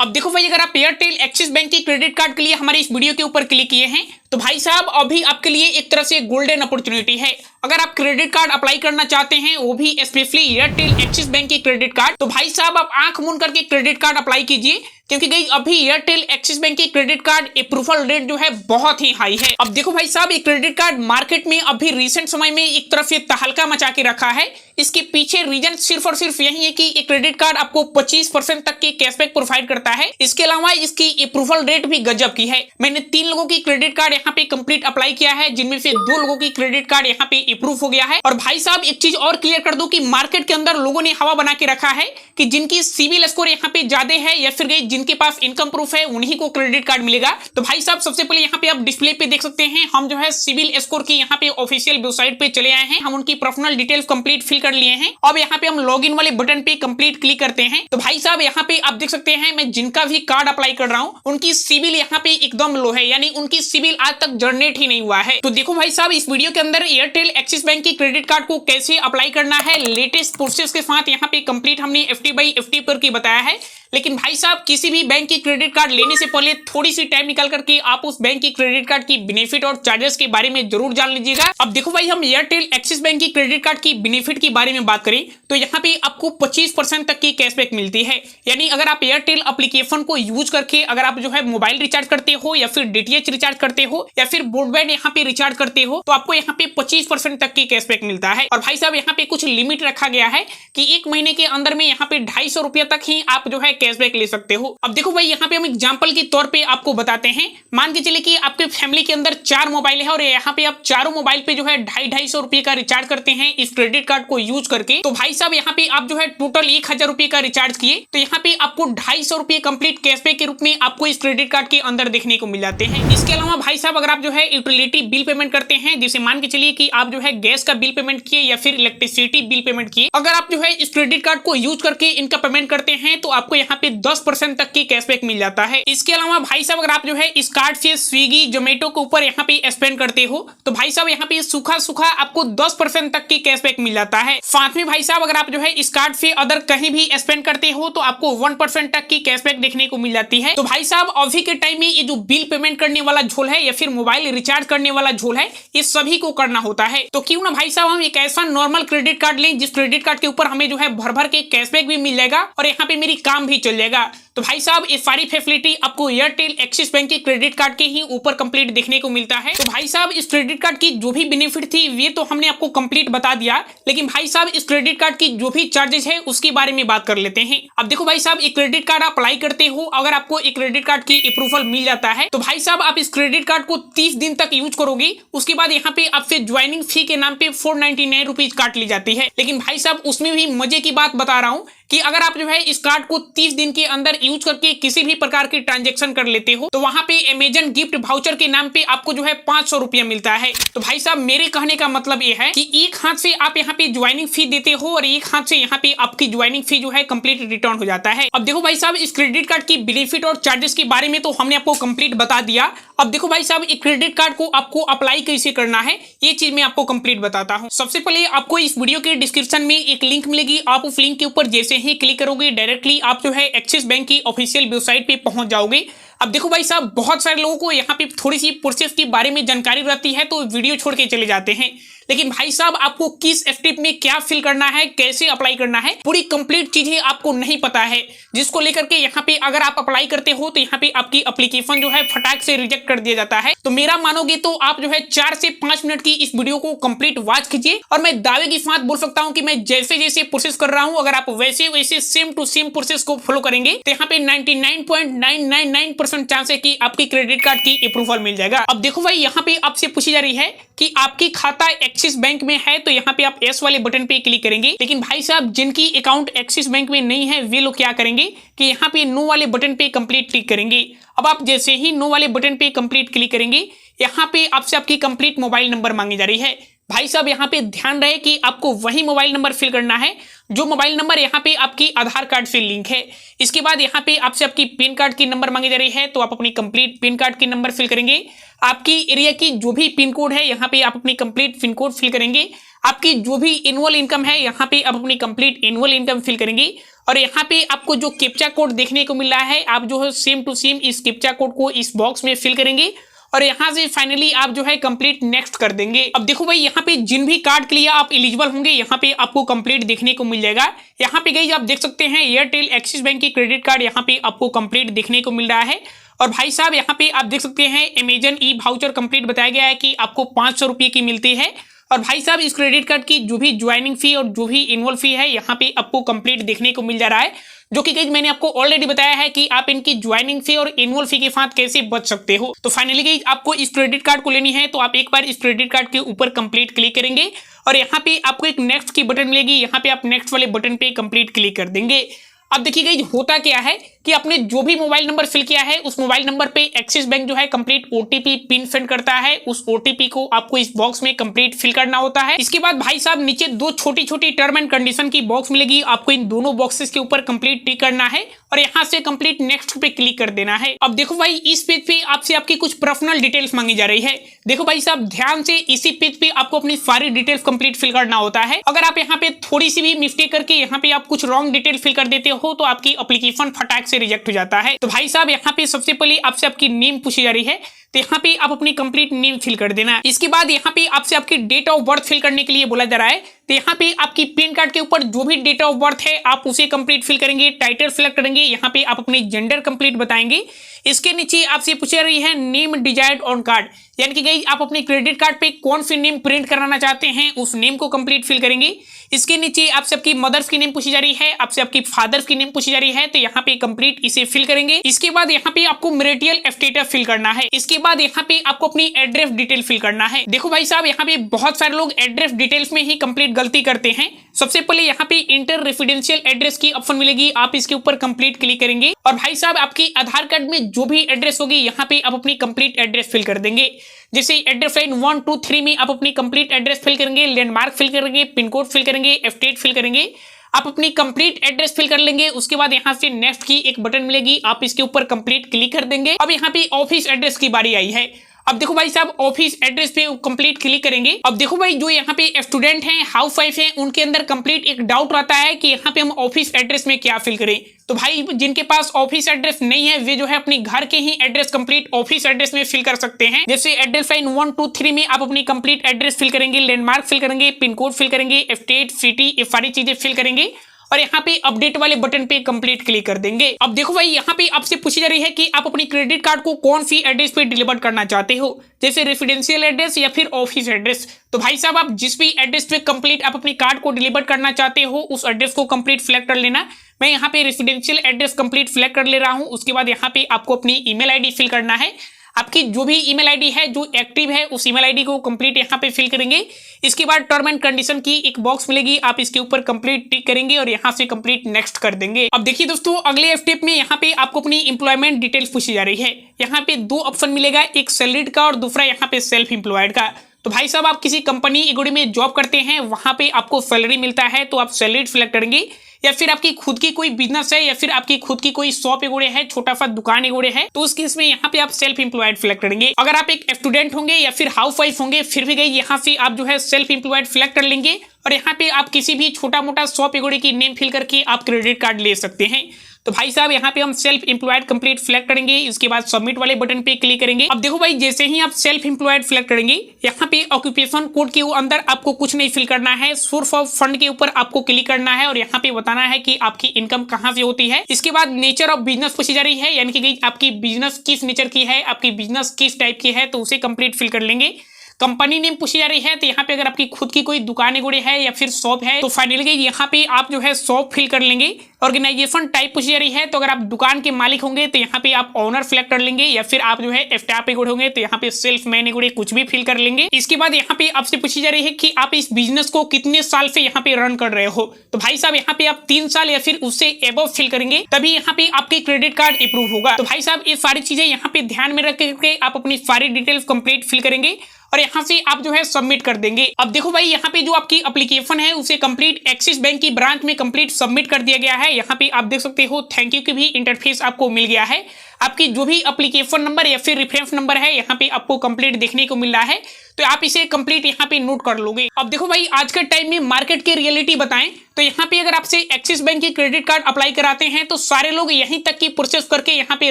अब देखो भाई, अगर आप एयरटेल एक्सिस बैंक के क्रेडिट कार्ड के लिए हमारे इस वीडियो के ऊपर क्लिक किए हैं तो भाई साहब अभी आपके लिए एक तरह से गोल्डन अपॉर्चुनिटी है। अगर आप क्रेडिट कार्ड अप्लाई करना चाहते हैं, वो भी स्पेशली एयरटेल एक्सिस बैंक के क्रेडिट कार्ड, तो भाई साहब आप आंख मूंद करके क्रेडिट कार्ड अप्लाई कीजिए, क्योंकि गई अभी एयरटेल एक्सिस बैंक के क्रेडिट कार्ड अप्रूवल रेट जो है बहुत ही हाई है। अब देखो भाई साहब, ये क्रेडिट कार्ड मार्केट में अभी रिसेंट समय में एक तरफ से तहलका मचा के रखा है। इसके पीछे रीजन सिर्फ और सिर्फ यही है कि ये क्रेडिट कार्ड आपको 25% तक की कैशबैक प्रोवाइड करता है। इसके अलावा इसकी अप्रूवल रेट भी गजब की है। मैंने 3 लोगों की क्रेडिट कार्ड यहाँ पे कंप्लीट अप्लाई किया है, जिनमें से 2 लोगों की क्रेडिट कार्ड यहाँ पे अप्रूव हो गया है। और भाई साहब एक चीज और क्लियर कर दूं कि मार्केट के अंदर लोगों ने हवा बना के रखा है कि जिनकी सिविल स्कोर यहाँ पे ज्यादा है या फिर जिनके पास इनकम प्रूफ है उन्हीं को क्रेडिट कार्ड मिलेगा। तो भाई साहब सबसे पहले यहाँ पे आप डिस्प्ले पे देख सकते हैं, हम जो है सिविल स्कोर की यहाँ पे ऑफिशियल वेबसाइट पे चले आए हैं। हम उनकी पर्सनल डिटेल्स कंप्लीट फिल कर लिए हैं। अब यहाँ पे हम लॉगिन वाले बटन पे कंप्लीट क्लिक करते हैं। तो भाई साहब यहाँ पे आप देख सकते हैं, मैं जिनका भी कार्ड अप्लाई कर रहा हूँ उनकी सिविल यहाँ पे एकदम लो है, यानी उनकी सिविल आज तक जनरेट ही नहीं हुआ है। तो देखो भाई साहब, इस वीडियो के अंदर एयरटेल एक्सिस बैंक की क्रेडिट कार्ड को कैसे अप्लाई करना है लेटेस्ट प्रोसेस के साथ यहाँ पे कंप्लीट हमने FD बाई FD पर की बताया है। लेकिन भाई साहब किसी भी बैंक की क्रेडिट कार्ड लेने से पहले थोड़ी सी टाइम निकाल करके आप उस बैंक की क्रेडिट कार्ड की बेनिफिट और चार्जेस के बारे में जरूर जान लीजिएगा। अब देखो भाई, हम एयरटेल एक्सिस बैंक की क्रेडिट कार्ड की बेनिफिट के बारे में बात करें तो यहाँ पे आपको 25% तक की कैशबैक मिलती है। यानी अगर आप एयरटेल एप्लीकेशन को यूज करके अगर आप जो है मोबाइल रिचार्ज करते हो या फिर DTH रिचार्ज करते हो या फिर ब्रॉडबैंड यहाँ पे रिचार्ज करते हो तो आपको यहाँ पे 25% तक की कैशबैक मिलता है। और भाई साहब यहाँ पे कुछ लिमिट रखा गया है कि 1 महीने के अंदर में यहाँ पे 250 रुपया तक ही आप जो है कैशबैक ले सकते हो। अब देखो भाई, यहाँ पे हम एग्जांपल के तौर पे आपको बताते हैं। मान के चले कि आपके फैमिली के अंदर 4 मोबाइल है और यहाँ पे आप चारों मोबाइल पे जो है 250 रुपए का रिचार्ज करते हैं इस क्रेडिट कार्ड को यूज करके। तो भाई साहब यहाँ पे आप जो है टोटल 1000 रुपए का रिचार्ज किए तो यहाँ पे आपको 250 रुपए कंप्लीट कैशबैक के रूप में आपको इस क्रेडिट कार्ड के अंदर देखने को मिल जाते हैं। इसके अलावा भाई साहब अगर आप जो है यूटिलिटी बिल पेमेंट करते हैं, जैसे मान के चलिए कि आप जो है गैस का बिल पेमेंट किए या फिर इलेक्ट्रिसिटी बिल पेमेंट किए, अगर आप जो है इस क्रेडिट कार्ड को यूज करके इनका पेमेंट करते हैं तो आपको यहाँ पे 10% तक की कैशबैक मिल जाता है। इसके अलावा भाई साहब अगर आप जो है इस कार्ड से स्विगी जोमेटो के ऊपर यहाँ पे स्पेंड करते हो तो भाई साहब यहाँ पे सूखा सूखा आपको 10% तक की कैशबैक मिल जाता है। साथ में भाई साहब अगर आप जो है इस कार्ड से अदर कहीं भी स्पेंड करते हो तो आपको 1% तक की कैशबैक देखने को मिल जाती है। तो भाई साहब अभी के टाइम में ये जो बिल पेमेंट करने वाला झोल है या फिर मोबाइल रिचार्ज करने वाला झोल है, ये सभी को करना होता है। तो क्यों ना भाई साहब हम एक ऐसा नॉर्मल क्रेडिट कार्ड लें जिस क्रेडिट कार्ड के ऊपर हमें जो है भर भर के कैशबैक भी मिल जाएगा और यहाँ पे मेरी काम भी चल जाएगा। तो भाई साहब ये सारी फैसिलिटी आपको एयरटेल एक्सिस बैंक के क्रेडिट कार्ड के ही ऊपर कंप्लीट देखने को मिलता है। तो भाई साहब इस क्रेडिट कार्ड की जो भी बेनिफिट थी ये तो हमने आपको कंप्लीट बता दिया, लेकिन भाई साहब इस क्रेडिट कार्ड की जो भी चार्जेस है उसके बारे में बात कर लेते हैं। अब देखो भाई साहब, एक क्रेडिट कार्ड अप्लाई करते हो, अगर आपको एक क्रेडिट कार्ड की अप्रूवल मिल जाता है तो भाई साहब आप इस क्रेडिट कार्ड को 30 दिन तक यूज करोगे। उसके बाद यहाँ पे आपसे ज्वाइनिंग फी के नाम पे 499 रुपीज काट ली जाती है। लेकिन भाई साहब उसमें भी मजे की बात बता रहा हूँ कि अगर आप जो है इस कार्ड को 30 दिन के अंदर यूज करके किसी भी प्रकार की ट्रांजैक्शन कर लेते हो तो वहां पे अमेजन गिफ्ट वाउचर के नाम पे आपको जो है 500 रुपया मिलता है। तो भाई साहब मेरे कहने का मतलब ये है कि एक हाथ से आप यहाँ पे ज्वाइनिंग फी देते हो और एक हाथ से यहाँ पे आपकी ज्वाइनिंग फी जो है कंप्लीट रिटर्न हो जाता है। अब देखो भाई साहब, इस क्रेडिट कार्ड की बेनिफिट और चार्जेस के बारे में तो हमने आपको कंप्लीट बता दिया। अब देखो भाई साहब, एक क्रेडिट कार्ड को आपको अप्लाई कैसे करना है ये चीज मैं आपको कंप्लीट बताता हूँ। सबसे पहले आपको इस वीडियो के डिस्क्रिप्शन में एक लिंक मिलेगी। आप उस लिंक के ऊपर जैसे ही क्लिक करोगे डायरेक्टली आप जो है एक्सिस बैंक की ऑफिशियल वेबसाइट पे पहुंच जाओगे। अब देखो भाई साहब, बहुत सारे लोगों को यहाँ पे थोड़ी सी प्रोसेस के बारे में जानकारी रहती है तो वीडियो छोड़ के चले जाते हैं, लेकिन भाई साहब आपको किस स्टेप में क्या फिल करना है, कैसे अप्लाई करना है, पूरी कंप्लीट चीजें आपको नहीं पता है, जिसको लेकर के यहाँ पे अगर आप अप्लाई करते हो तो यहाँ पे आपकी एप्लीकेशन जो है फटाक से रिजेक्ट कर दिया जाता है। तो मेरा मानोगे तो आप जो है 4 से 5 मिनट की इस वीडियो को कंप्लीट वॉच कीजिए और मैं दावे के साथ बोल सकता हूँ कि मैं जैसे जैसे प्रोसेस कर रहा हूँ अगर आप वैसे वैसे सेम टू सेम प्रोसेस को फॉलो करेंगे तो यहाँ पे 99.999% चांस है कि आपकी क्रेडिट कार्ड की अप्रूवल मिल जाएगा। अब देखो भाई, यहाँ पे आपसे पूछी जा रही है कि आपकी खाता एक्सिस बैंक में है तो यहाँ पे आप एस वाले बटन पे क्लिक करेंगे। लेकिन भाई साहब जिनकी अकाउंट एक्सिस बैंक में नहीं है वे लोग क्या करेंगे कि यहाँ पे नो वाले बटन पे कंप्लीट क्लिक करेंगे। अब आप जैसे ही नो वाले बटन पे कंप्लीट क्लिक करेंगे यहाँ पे आपसे आपकी कंप्लीट मोबाइल नंबर मांगी जा रही है। भाई साहब यहाँ पे ध्यान रहे कि आपको वही मोबाइल नंबर फिल करना है जो मोबाइल नंबर यहाँ पे आपकी आधार कार्ड से लिंक है। इसके बाद यहाँ पे आपसे आपकी पैन कार्ड की नंबर मांगी जा रही है, तो आप अपनी कंप्लीट पैन कार्ड की नंबर फिल करेंगे। आपकी एरिया की जो भी पिन कोड है यहाँ पे आप अपनी कंप्लीट पिन कोड फिल करेंगे। आपकी जो भी एनुअल इनकम है यहाँ पे आप अपनी कंप्लीट एनुअल इनकम फिल करेंगे। और यहाँ पे आपको जो कैप्चा कोड देखने को मिल रहा है, आप जो है सेम टू सेम इस कैप्चा कोड को इस बॉक्स में फिल करेंगे और यहाँ से फाइनली आप जो है कंप्लीट नेक्स्ट कर देंगे। अब देखो भाई, यहाँ पे जिन भी कार्ड के लिए आप एलिजिबल होंगे यहाँ पे आपको कंप्लीट देखने को मिल जाएगा। यहाँ पे गाइस आप देख सकते हैं एयरटेल एक्सिस बैंक की क्रेडिट कार्ड यहाँ पे आपको कंप्लीट देखने को मिल रहा है। और भाई साहब यहाँ पे आप देख सकते हैं अमेजन ई वाउचर कंप्लीट बताया गया है कि आपको 500 रुपये की मिलती है। और भाई साहब इस क्रेडिट कार्ड की जो भी ज्वाइनिंग फी और जो भी एनुअल फी है यहाँ पे आपको कंप्लीट देखने को मिल जा रहा है, जो कि गाइस मैंने आपको ऑलरेडी बताया है कि आप इनकी ज्वाइनिंग फी और एनुअल फी के साथ कैसे बच सकते हो। तो फाइनली गाइस आपको इस क्रेडिट कार्ड को लेनी है तो आप एक बार इस क्रेडिट कार्ड के ऊपर कंप्लीट क्लिक करेंगे और यहाँ पे आपको एक नेक्स्ट की बटन मिलेगी। यहाँ पे आप नेक्स्ट वाले बटन पे कंप्लीट क्लिक कर देंगे। अब देखिए गाइस होता क्या है कि आपने जो भी मोबाइल नंबर फिल किया है उस मोबाइल नंबर पे एक्सिस बैंक जो है कंप्लीट ओटीपी पिन सेंड करता है। उस ओटीपी को आपको इस बॉक्स में कंप्लीट फिल करना होता है। इसके बाद भाई साहब नीचे दो छोटी छोटी टर्म एंड कंडीशन की बॉक्स मिलेगी, आपको इन दोनों बॉक्सेस के ऊपर कंप्लीट टिक करना है और यहाँ से कंप्लीट नेक्स्ट पे क्लिक कर देना है। अब देखो भाई इस पेज पे आपसे आपकी कुछ पर्सनल डिटेल्स मांगी जा रही है। देखो भाई साहब ध्यान से इसी पेज पे आपको अपनी सारी डिटेल्स कंप्लीट फिल करना होता है। अगर आप यहाँ पे थोड़ी सी भी मिस्टेक करके यहाँ पे आप कुछ रॉन्ग डिटेल फिल कर देते हो तो आपकी एप्लीकेशन फटाक से रिजेक्ट हो जाता है। तो भाई साहब यहाँ पे सबसे पहले आपसे आपकी नेम पूछी जा रही है, तो यहाँ पे आप अपनी कंप्लीट नेम फिल कर देना। इसके बाद यहाँ पे आपसे आपकी डेट ऑफ बर्थ फिल करने के लिए बोला जा रहा है, तो यहाँ पे आपकी पैन कार्ड के ऊपर जो भी डेट ऑफ बर्थ है आप उसे कंप्लीट फिल करेंगे। टाइटल सिलेक्ट करेंगे, यहाँ पे आप अपनी जेंडर कंप्लीट बताएंगे। इसके नीचे आपसे पूछ रही है नेम डिजायर्ड ऑन कार्ड, यानी कि गाइस आप अपने क्रेडिट कार्ड पे कौन सी नेम प्रिंट कराना चाहते हैं उस नेम को कंप्लीट फिल करेंगे। इसके नीचे आपसे आपकी मदर्स की नेम पूछी जा रही है, आपसे आपकी फादर्स की नेम पूछी जा रही है, तो यहाँ पे कंप्लीट इसे फिल करेंगे। इसके बाद यहाँ पे आपको मैरिटल स्टेटस फिल करना है। इसके बाद यहाँ पे आपको अपनी एड्रेस डिटेल फिल करना है। देखो भाई साहब यहाँ पे बहुत सारे लोग एड्रेस डिटेल्स में ही कंप्लीट गलती करते हैं। सबसे पहले यहाँ पे इंटर रेसिडेंशियल एड्रेस की ऑप्शन मिलेगी, आप इसके ऊपर कंप्लीट क्लिक करेंगे और भाई साहब आपकी आधार कार्ड में जो भी एड्रेस होगी यहाँ पे आप अपनी कंप्लीट एड्रेस फिल कर देंगे। जैसे एड्रेस लाइन 1 2 3 में आप अपनी कंप्लीट एड्रेस फिल करेंगे, लैंडमार्क फिल करेंगे, पिन कोड फिल करेंगे, स्टेट फिल करेंगे, आप अपनी कंप्लीट एड्रेस फिल कर लेंगे। उसके बाद यहाँ से नेक्स्ट की एक बटन मिलेगी, आप इसके ऊपर कंप्लीट क्लिक कर देंगे। अब यहाँ पे ऑफिस एड्रेस की बारी आई है। अब देखो भाई साहब ऑफिस एड्रेस पे कंप्लीट क्लिक करेंगे। अब देखो भाई जो यहाँ पे स्टूडेंट हैं, हाउस वाइफ हैं, उनके अंदर कंप्लीट एक डाउट रहता है कि यहाँ पे हम ऑफिस एड्रेस में क्या फिल करें। तो भाई जिनके पास ऑफिस एड्रेस नहीं है वे जो है अपनी घर के ही एड्रेस कंप्लीट ऑफिस एड्रेस में फिल कर सकते हैं। जैसे एड्रेस लाइन 1 2 3 में आप अपनी कंप्लीट एड्रेस फिल करेंगे, लैंडमार्क फिल करेंगे, पिन कोड फिल करेंगे, स्टेट सिटी ये सारी चीजें फिल करेंगे और यहाँ पे अपडेट वाले बटन पे कंप्लीट क्लिक कर देंगे। अब देखो भाई यहाँ पे आपसे पूछी जा रही है कि आप अपनी क्रेडिट कार्ड को कौन सी एड्रेस पे डिलीवर करना चाहते हो, जैसे रेसिडेंशियल एड्रेस या फिर ऑफिस एड्रेस। तो भाई साहब आप जिस भी एड्रेस पे कंप्लीट आप अपनी कार्ड को डिलीवर करना चाहते हो उस एड्रेस को कंप्लीट सिलेक्ट कर लेना। मैं यहाँ पे रेसिडेंशियल एड्रेस कंप्लीट सिलेक्ट कर ले रहा हूँ। उसके बाद यहाँ पे आपको अपनी ईमेल आईडी फिल करना है। आपकी जो भी ईमेल आईडी है जो एक्टिव है उस ईमेल आईडी को कंप्लीट यहाँ पे फिल करेंगे। इसके बाद टर्म एंड कंडीशन की एक बॉक्स मिलेगी, आप इसके ऊपर कंप्लीट टिक करेंगे और यहाँ से कंप्लीट नेक्स्ट कर देंगे। अब देखिए दोस्तों अगले स्टेप में यहाँ पे आपको अपनी एम्प्लॉयमेंट डिटेल्स पूछी जा रही है। यहाँ पे दो ऑप्शन मिलेगा, एक सैलरीड का और दूसरा यहाँ पे सेल्फ एम्प्लॉयड का। तो भाई साहब आप किसी कंपनी एगोड़ी में जॉब करते हैं, वहां पे आपको सैलरी मिलता है तो आप सैलरी सिलेक्ट करेंगे, या फिर आपकी खुद की कोई बिजनेस है या फिर आपकी खुद की कोई शॉप एगोड़े है, छोटा सा दुकान एगोड़े है, तो उस केस में यहाँ पे आप सेल्फ एम्प्लॉयड सिलेक्ट करेंगे। अगर आप एक स्टूडेंट होंगे या फिर हाउस वाइफ होंगे फिर भी गई यहाँ से आप जो है सेल्फ एम्प्लॉयड सिलेक्ट कर लेंगे और यहाँ पे आप किसी भी छोटा मोटा शॉप एगोड़े की नेम फिल करके आप क्रेडिट कार्ड ले सकते हैं। तो भाई साहब यहाँ पे हम सेल्फ एम्प्लॉयड कंप्लीट सिलेक्ट करेंगे, इसके बाद सबमिट वाले बटन पे क्लिक करेंगे। अब देखो भाई जैसे ही आप सेल्फ एम्प्लॉयड सिलेक्ट करेंगे यहाँ पे ऑक्यूपेशन कोड के अंदर आपको कुछ नहीं फिल करना है, सोर्स ऑफ फंड के ऊपर आपको क्लिक करना है और यहाँ पे बताना है कि आपकी इनकम कहाँ से होती है। इसके बाद नेचर ऑफ बिजनेस पूछी जा रही है, यानी कि आपकी बिजनेस किस नेचर की है, आपकी बिजनेस किस टाइप की है, तो उसे कंप्लीट फिल कर लेंगे। कंपनी नेम पूछी जा रही है, तो यहाँ पे अगर आपकी खुद की कोई दुकान गुड़े है या फिर शॉप है तो फाइनली यहाँ पे आप जो है शॉप फिल कर लेंगे। ऑर्गेनाइजेशन टाइप पूछी जा रही है, तो अगर आप दुकान के मालिक होंगे तो यहाँ पे आप ओनर सिलेक्ट कर लेंगे, या फिर आप जो है स्टाफ एगोड़े होंगे तो यहाँ पे सेल्फ मैन एगोड़े कुछ भी फिल कर लेंगे। इसके बाद यहाँ पे आपसे पूछी जा रही है कि आप इस बिजनेस को कितने साल से यहाँ पे रन कर रहे हो, तो भाई साहब यहाँ पे आप 3 साल या फिर उससे एबव फिल करेंगे तभी यहाँ पे आपके क्रेडिट कार्ड अप्रूव होगा। तो भाई साहब ये सारी चीजें यहाँ पे ध्यान में रख करके आप अपनी सारी डिटेल्स कंप्लीट फिल करेंगे और यहाँ से आप जो है सबमिट कर देंगे। अब देखो भाई यहाँ पे जो आपकी एप्लीकेशन है उसे कंप्लीट एक्सिस बैंक की ब्रांच में कंप्लीट सबमिट कर दिया गया है। यहाँ पे आप देख सकते हो थैंक यू की भी इंटरफेस आपको मिल गया है। आपकी जो भी एप्लीकेशन नंबर या फिर रेफरेंस नंबर है यहाँ पे आपको कंप्लीट देखने को मिल रहा है, तो आप इसे कंप्लीट यहाँ पे नोट कर लोगे। अब देखो भाई आज के टाइम में मार्केट की रियलिटी बताएं तो यहाँ पे अगर आपसे एक्सिस बैंक की क्रेडिट कार्ड अप्लाई कराते हैं तो सारे लोग यहीं तक की प्रोसेस करके यहाँ पे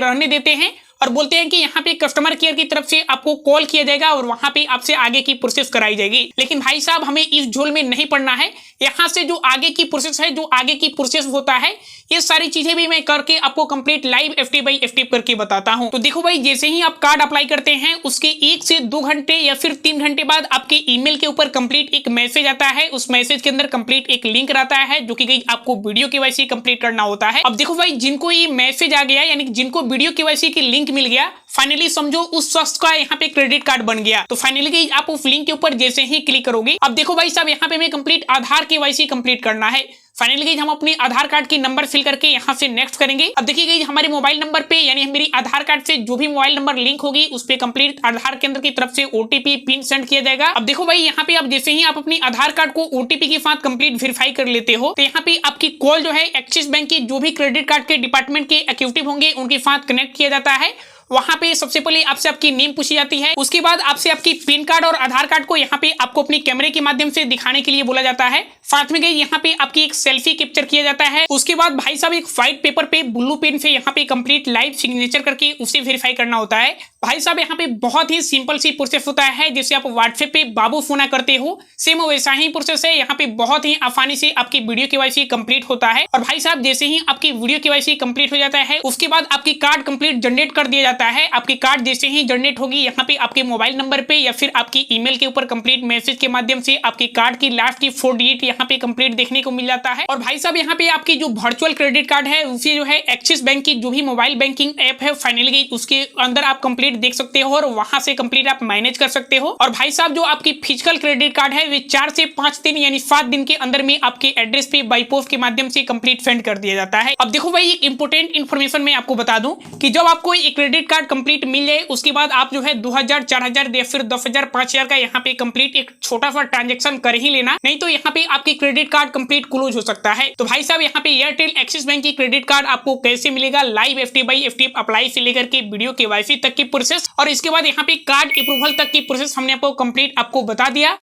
रहने देते हैं और बोलते हैं कि यहाँ पे कस्टमर केयर की तरफ से आपको कॉल किया जाएगा और वहां पे आपसे आगे की प्रोसेस कराई जाएगी। लेकिन भाई साहब हमें इस झोल में नहीं पड़ना है। यहाँ से जो आगे की प्रोसेस है, जो आगे की प्रोसेस होता है, ये सारी चीजें भी मैं करके आपको complete live FTP by FTP करके बताता हूँ। तो देखो भाई जैसे ही आप कार्ड अप्लाई करते हैं उसके 1 से 2 घंटे या फिर 3 घंटे बाद आपके ईमेल के ऊपर कंप्लीट एक मैसेज आता है। उस मैसेज के अंदर कंप्लीट एक लिंक रहता है जो कि आपको वीडियो KYC कंप्लीट करना होता है। अब देखो भाई जिनको ये मैसेज आ गया यानी जिनको वीडियो KYC की लिंक मिल गया, फाइनली समझो उस शख्स का यहाँ पे क्रेडिट कार्ड बन गया। तो फाइनली आप उस लिंक के ऊपर जैसे ही क्लिक करोगे, अब देखो भाई साहब यहाँ पे मैं कंप्लीट आधार KYC कंप्लीट करना है। फाइनली हम अपने आधार कार्ड की नंबर फिल करके यहाँ से नेक्स्ट करेंगे। अब देखिए हमारे मोबाइल नंबर पे यानी मेरी आधार कार्ड से जो भी मोबाइल नंबर लिंक होगी उस पे कंप्लीट आधार केंद्र की तरफ से OTP पिन सेंड किया जाएगा। अब देखो भाई यहाँ पे आप जैसे ही आप अपनी आधार कार्ड को OTP के साथ कंप्लीट वेरीफाई कर लेते हो तो यहाँ पे आपकी कॉल जो है एक्सिस बैंक की जो भी क्रेडिट कार्ड के डिपार्टमेंट के एक्टिव होंगे उनके साथ कनेक्ट किया जाता है। वहां पे सबसे पहले आपसे आपकी नेम पूछी जाती है, उसके बाद आपसे आपकी पैन कार्ड और आधार कार्ड को यहाँ पे आपको अपनी कैमरे के माध्यम से दिखाने के लिए बोला जाता है। साथ में गई यहाँ पे आपकी एक सेल्फी कैप्चर किया जाता है। उसके बाद भाई साहब एक व्हाइट पेपर पे ब्लू पेन से यहाँ पे कंप्लीट लाइव सिग्नेचर करके उसे वेरीफाई करना होता है। भाई साहब यहाँ पे बहुत ही सिंपल सी प्रोसेस होता है, जैसे आप व्हाट्सएप पे बाबू फोना करते हो सेम वैसा ही प्रोसेस है। यहाँ पे बहुत ही आसानी से आपकी वीडियो KYC कंप्लीट होता है। और भाई साहब जैसे ही आपकी वीडियो KYC कंप्लीट हो जाता है उसके बाद आपकी कार्ड कंप्लीट जनरेट कर दिया जाता है। आपकी कार्ड जैसे ही जनरेट होगी यहाँ पे आपके मोबाइल नंबर पे या फिर आपकी ईमेल के ऊपर कंप्लीट मैसेज के माध्यम से आपकी कार्ड की लास्ट की 4 डिजिट यहाँ पे कंप्लीट देखने को मिल जाता है। और भाई साहब यहाँ पे आपकी जो वर्चुअल क्रेडिट कार्ड है उसे जो है एक्सिस बैंक की जो भी मोबाइल बैंकिंग ऐप है फाइनली उसके अंदर आप कंप्लीट देख सकते हो और वहां से कंप्लीट आप मैनेज कर सकते हो। और भाई साहब जो आपकी फिजिकल क्रेडिट कार्ड है वे 4 से 5 दिन यानी 7 दिन के अंदर में आपके एड्रेस पे बाई पोस्ट के माध्यम से कंप्लीट सेंड कर दिया जाता है। अब देखो भाई एक इंपोर्टेंट इन्फॉर्मेशन मैं आपको बता दूं कि जब आपको एक क्रेडिट कार्ड कंप्लीट मिल जाए उसके बाद आप जो है 2000, 4000 या फिर 10,000, 5,000 का यहाँ पे कंप्लीट एक छोटा सा ट्रांजेक्शन कर ही लेना, नहीं तो यहाँ पे आपकी क्रेडिट कार्ड कंप्लीट क्लोज हो सकता है। तो भाई साहब यहाँ पे एयरटेल एक्सिस बैंक की क्रेडिट कार्ड आपको कैसे मिलेगा, live FTP by FTP apply से लेकर के वीडियो KYC तक की प्रोसेस और इसके बाद यहाँ पे कार्ड अप्रूवल तक की प्रोसेस हमने आपको कंप्लीट आपको बता दिया।